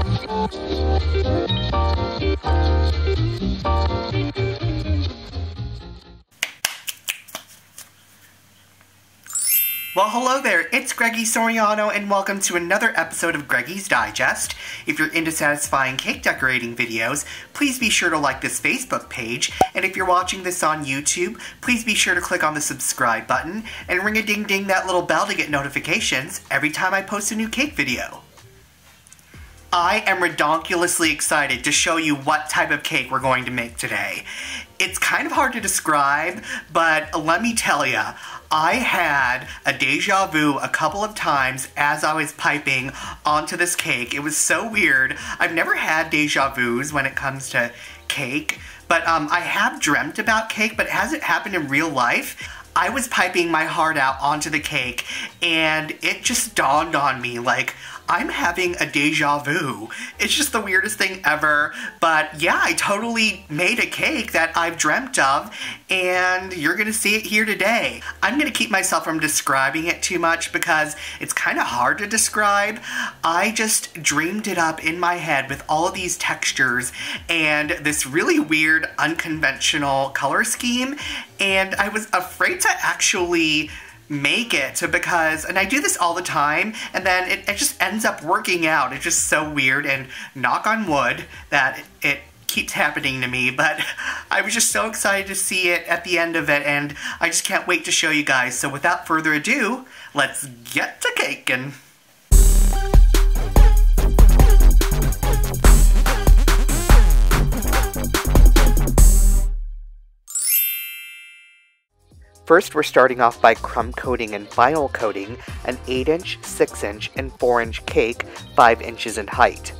Well, hello there, it's Greggy Soriano, and welcome to another episode of Greggy's Digest. If you're into satisfying cake decorating videos, please be sure to like this Facebook page, and if you're watching this on YouTube, please be sure to click on the subscribe button, and ring-a-ding-ding that little bell to get notifications every time I post a new cake video. I am redonkulously excited to show you what type of cake we're going to make today. It's kind of hard to describe, but let me tell ya, I had a deja vu a couple of times as I was piping onto this cake. It was so weird. I've never had deja vus when it comes to cake, but I have dreamt about cake, but it hasn't happened in real life. I was piping my heart out onto the cake, and it just dawned on me, like, I'm having a deja vu. It's just the weirdest thing ever, but yeah, I totally made a cake that I've dreamt of, and you're gonna see it here today. I'm gonna keep myself from describing it too much because it's kind of hard to describe. I just dreamed it up in my head with all of these textures and this really weird, unconventional color scheme, and I was afraid to actually make it because, and I do this all the time, and then it just ends up working out. It's just so weird, and knock on wood that it keeps happening to me, but I was just so excited to see it at the end of it, and I just can't wait to show you guys. So without further ado, let's get to caking. First, we're starting off by crumb coating and vinyl coating an 8-inch, 6-inch, and 4-inch cake 5 inches in height.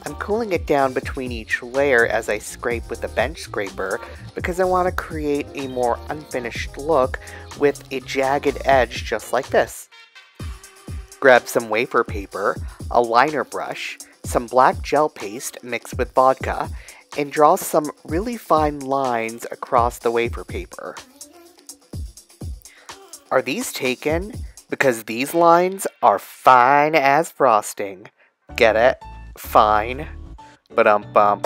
I'm cooling it down between each layer as I scrape with a bench scraper because I want to create a more unfinished look with a jagged edge just like this. Grab some wafer paper, a liner brush, some black gel paste mixed with vodka, and draw some really fine lines across the wafer paper. Are these taken? Because these lines are fine as frosting. Get it? Fine. Ba-dum-bum.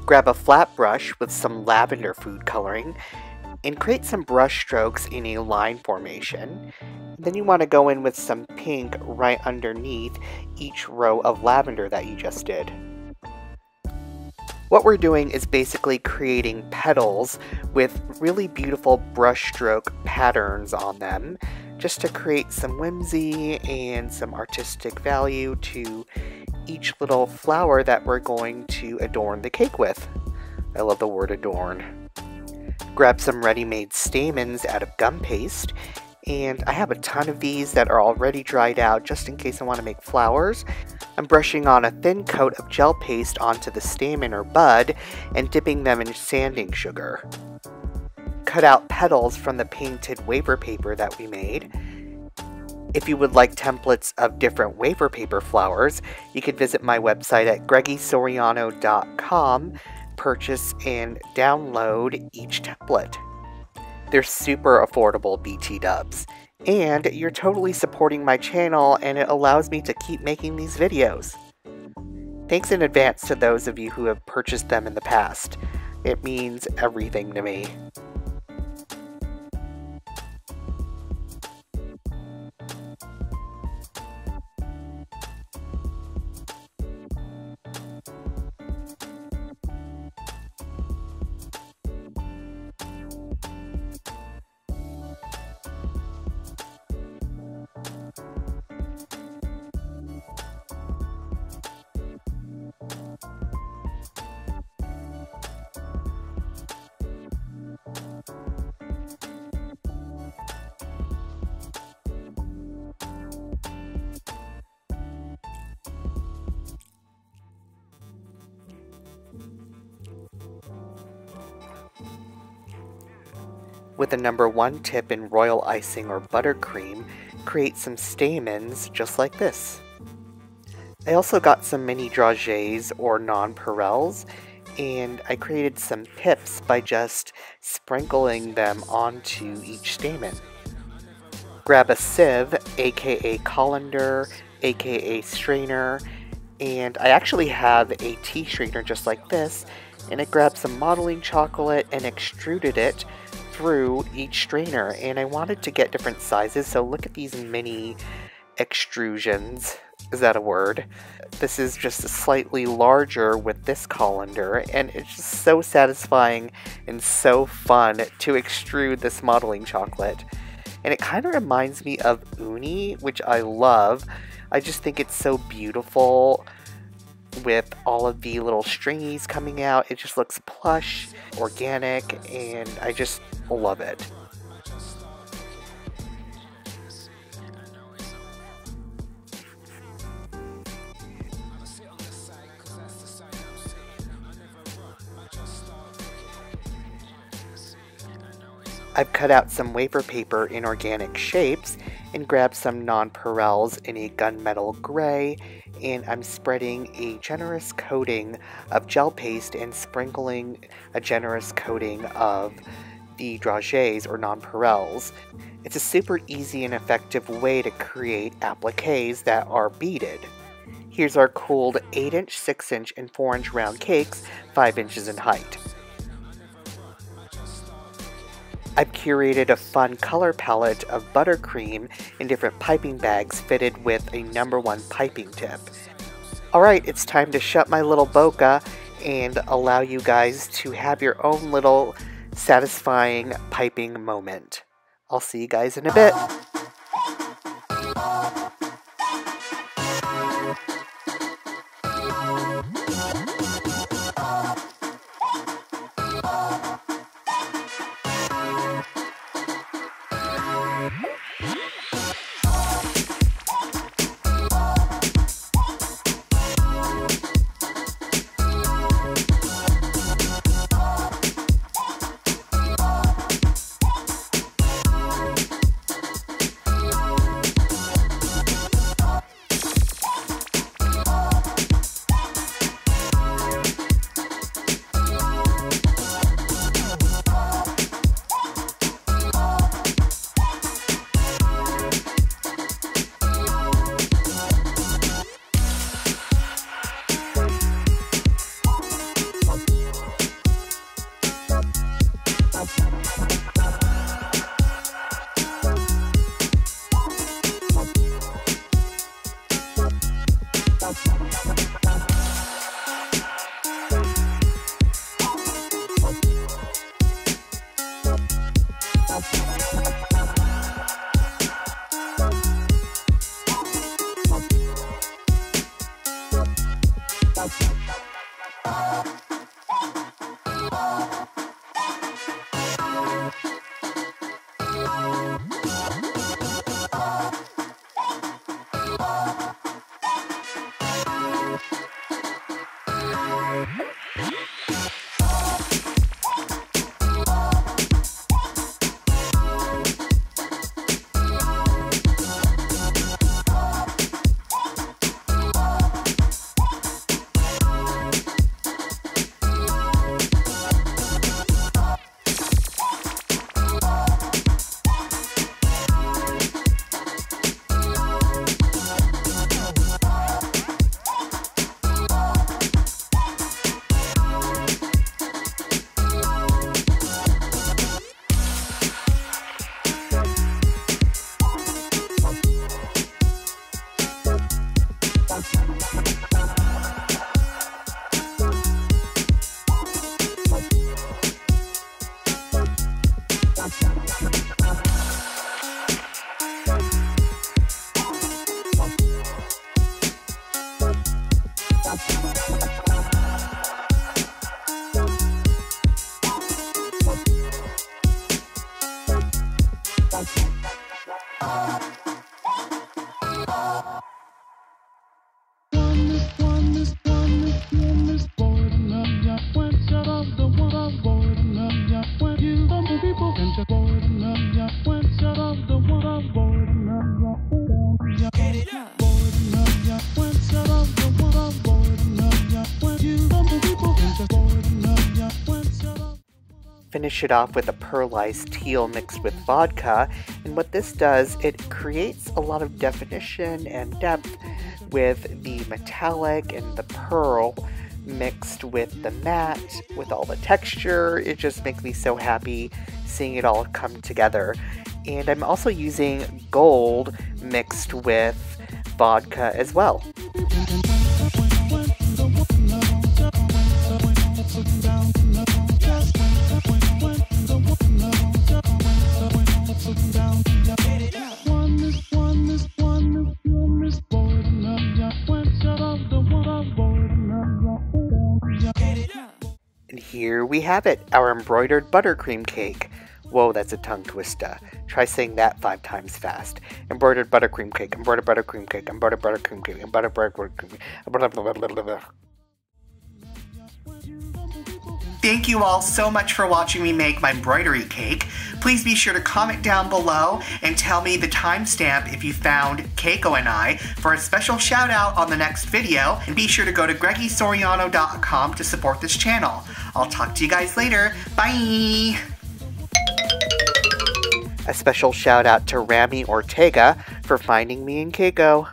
Grab a flat brush with some lavender food coloring and create some brush strokes in a line formation. Then you want to go in with some pink right underneath each row of lavender that you just did. What we're doing is basically creating petals with really beautiful brushstroke patterns on them, just to create some whimsy and some artistic value to each little flower that we're going to adorn the cake with. I love the word adorn. Grab some ready-made stamens out of gum paste, and I have a ton of these that are already dried out just in case I want to make flowers. I'm brushing on a thin coat of gel paste onto the stamen or bud and dipping them in sanding sugar. Cut out petals from the painted wafer paper that we made. If you would like templates of different wafer paper flowers, you can visit my website at greggysoriano.com, purchase and download each template. They're super affordable BT dubs. And you're totally supporting my channel, and it allows me to keep making these videos. Thanks in advance to those of you who have purchased them in the past. It means everything to me. With the number 1 tip in royal icing or buttercream, create some stamens just like this. I also got some mini dragées or nonpareils, and I created some pips by just sprinkling them onto each stamen. Grab a sieve, aka colander, aka strainer, and I actually have a tea strainer just like this, and it grabbed some modeling chocolate and extruded it through each strainer, and I wanted to get different sizes, so look at these mini extrusions. Is that a word? This is just slightly larger with this colander, and it's just so satisfying and so fun to extrude this modeling chocolate. And it kind of reminds me of uni, which I love. I just think it's so beautiful with all of the little stringies coming out. It just looks plush, organic, and I just love it. I've cut out some wafer paper in organic shapes and grabbed some nonpareils in a gunmetal gray, and I'm spreading a generous coating of gel paste and sprinkling a generous coating of the dragées or nonpareils. It's a super easy and effective way to create appliques that are beaded. Here's our cooled 8-inch, 6-inch, and 4-inch round cakes, 5 inches in height. I've curated a fun color palette of buttercream in different piping bags fitted with a #1 piping tip. Alright, it's time to shut my little bokeh and allow you guys to have your own little satisfying piping moment. I'll see you guys in a bit. finish it off with a pearlized teal mixed with vodka. And what this does, it creates a lot of definition and depth with the metallic and the pearl mixed with the matte, with all the texture. It just makes me so happy seeing it all come together. And I'm also using gold mixed with vodka as well. And here we have it, our embroidered buttercream cake. Whoa, that's a tongue twister. Try saying that 5 times fast. Embroidered buttercream cake, embroidered buttercream cake, embroidered buttercream cake, embroidered buttercream cake. Thank you all so much for watching me make my embroidery cake. Please be sure to comment down below and tell me the timestamp if you found Keiko and I for a special shout out on the next video. And be sure to go to GreggySoriano.com to support this channel. I'll talk to you guys later. Bye! A special shout out to Rami Ortega for finding me and Keiko.